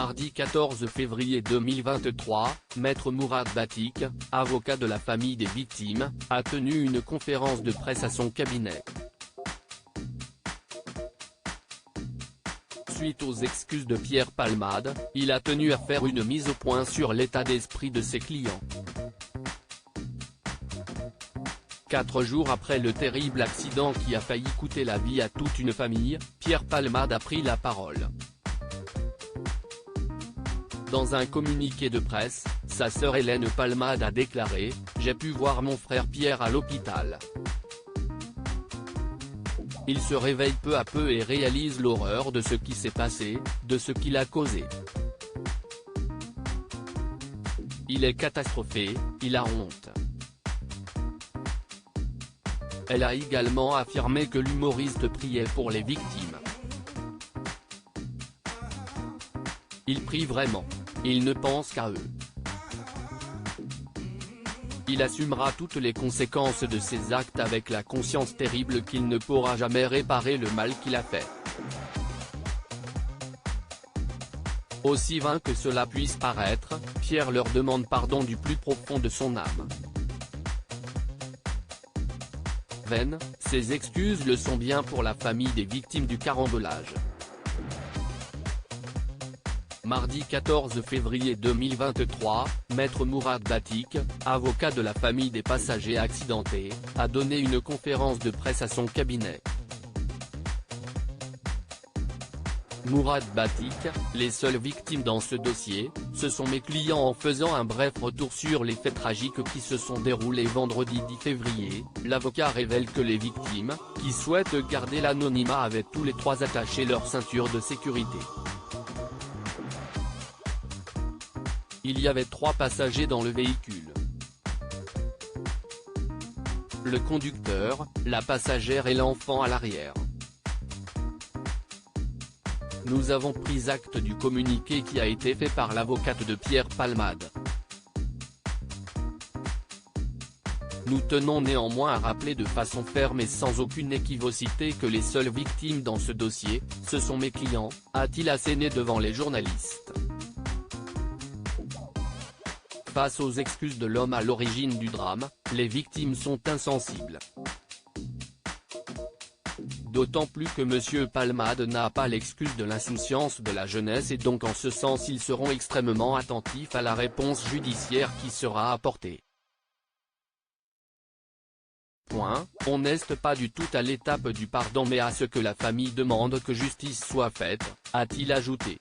Mardi 14 février 2023, Maître Mourad Batik, avocat de la famille des victimes, a tenu une conférence de presse à son cabinet. Suite aux excuses de Pierre Palmade, il a tenu à faire une mise au point sur l'état d'esprit de ses clients. 4 jours après le terrible accident qui a failli coûter la vie à toute une famille, Pierre Palmade a pris la parole. Dans un communiqué de presse, sa sœur Hélène Palmade a déclaré « J'ai pu voir mon frère Pierre à l'hôpital. Il se réveille peu à peu et réalise l'horreur de ce qui s'est passé, de ce qu'il a causé. Il est catastrophé, il a honte. » Elle a également affirmé que l'humoriste priait pour les victimes. Il prie vraiment. Il ne pense qu'à eux. Il assumera toutes les conséquences de ses actes avec la conscience terrible qu'il ne pourra jamais réparer le mal qu'il a fait. Aussi vain que cela puisse paraître, Pierre leur demande pardon du plus profond de son âme. Ces excuses le sont bien pour la famille des victimes du carambolage. Mardi 14 février 2023, Maître Mourad Batik, avocat de la famille des passagers accidentés, a donné une conférence de presse à son cabinet. Mourad Batik, les seules victimes dans ce dossier, ce sont mes clients. En faisant un bref retour sur les faits tragiques qui se sont déroulés vendredi 10 février, l'avocat révèle que les victimes, qui souhaitent garder l'anonymat, avaient tous les trois attaché leur ceinture de sécurité. Il y avait 3 passagers dans le véhicule. Le conducteur, la passagère et l'enfant à l'arrière. Nous avons pris acte du communiqué qui a été fait par l'avocate de Pierre Palmade. Nous tenons néanmoins à rappeler de façon ferme et sans aucune équivocité que les seules victimes dans ce dossier, ce sont mes clients, a-t-il asséné devant les journalistes. Face aux excuses de l'homme à l'origine du drame, les victimes sont insensibles. D'autant plus que M. Palmade n'a pas l'excuse de l'insouciance de la jeunesse et donc en ce sens ils seront extrêmement attentifs à la réponse judiciaire qui sera apportée. On n'est pas du tout à l'étape du pardon mais à ce que la famille demande que justice soit faite, a-t-il ajouté.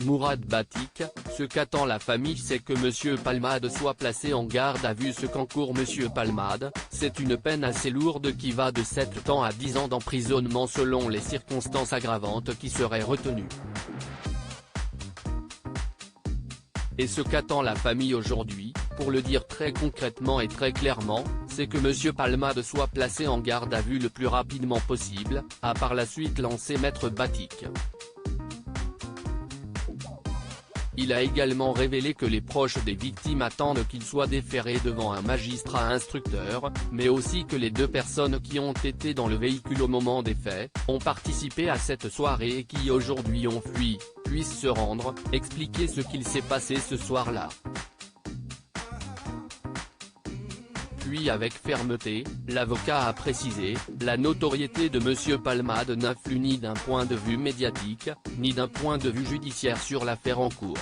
Mourad Batik, ce qu'attend la famille c'est que M. Palmade soit placé en garde à vue. Ce qu'encourt M. Palmade, c'est une peine assez lourde qui va de 7 ans à 10 ans d'emprisonnement selon les circonstances aggravantes qui seraient retenues. Et ce qu'attend la famille aujourd'hui, pour le dire très concrètement et très clairement, c'est que M. Palmade soit placé en garde à vue le plus rapidement possible, a par la suite lancé Maître Batik. Il a également révélé que les proches des victimes attendent qu'il soit déféré devant un magistrat instructeur, mais aussi que les 2 personnes qui ont été dans le véhicule au moment des faits, ont participé à cette soirée et qui aujourd'hui ont fui, puissent se rendre, expliquer ce qu'il s'est passé ce soir-là. Puis avec fermeté, l'avocat a précisé, la notoriété de M. Palmade n'influe ni d'un point de vue médiatique, ni d'un point de vue judiciaire sur l'affaire en cours.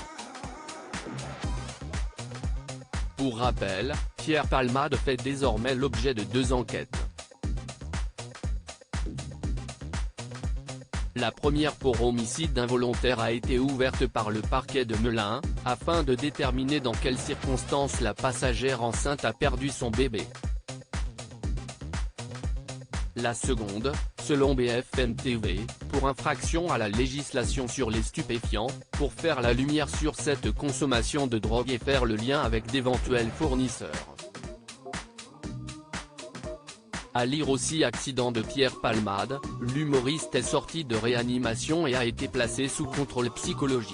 Pour rappel, Pierre Palmade fait désormais l'objet de 2 enquêtes. La première pour homicide involontaire a été ouverte par le parquet de Melun, afin de déterminer dans quelles circonstances la passagère enceinte a perdu son bébé. La seconde, selon BFM TV, pour infraction à la législation sur les stupéfiants, pour faire la lumière sur cette consommation de drogue et faire le lien avec d'éventuels fournisseurs. À lire aussi accident de Pierre Palmade, l'humoriste est sorti de réanimation et a été placé sous contrôle psychologique.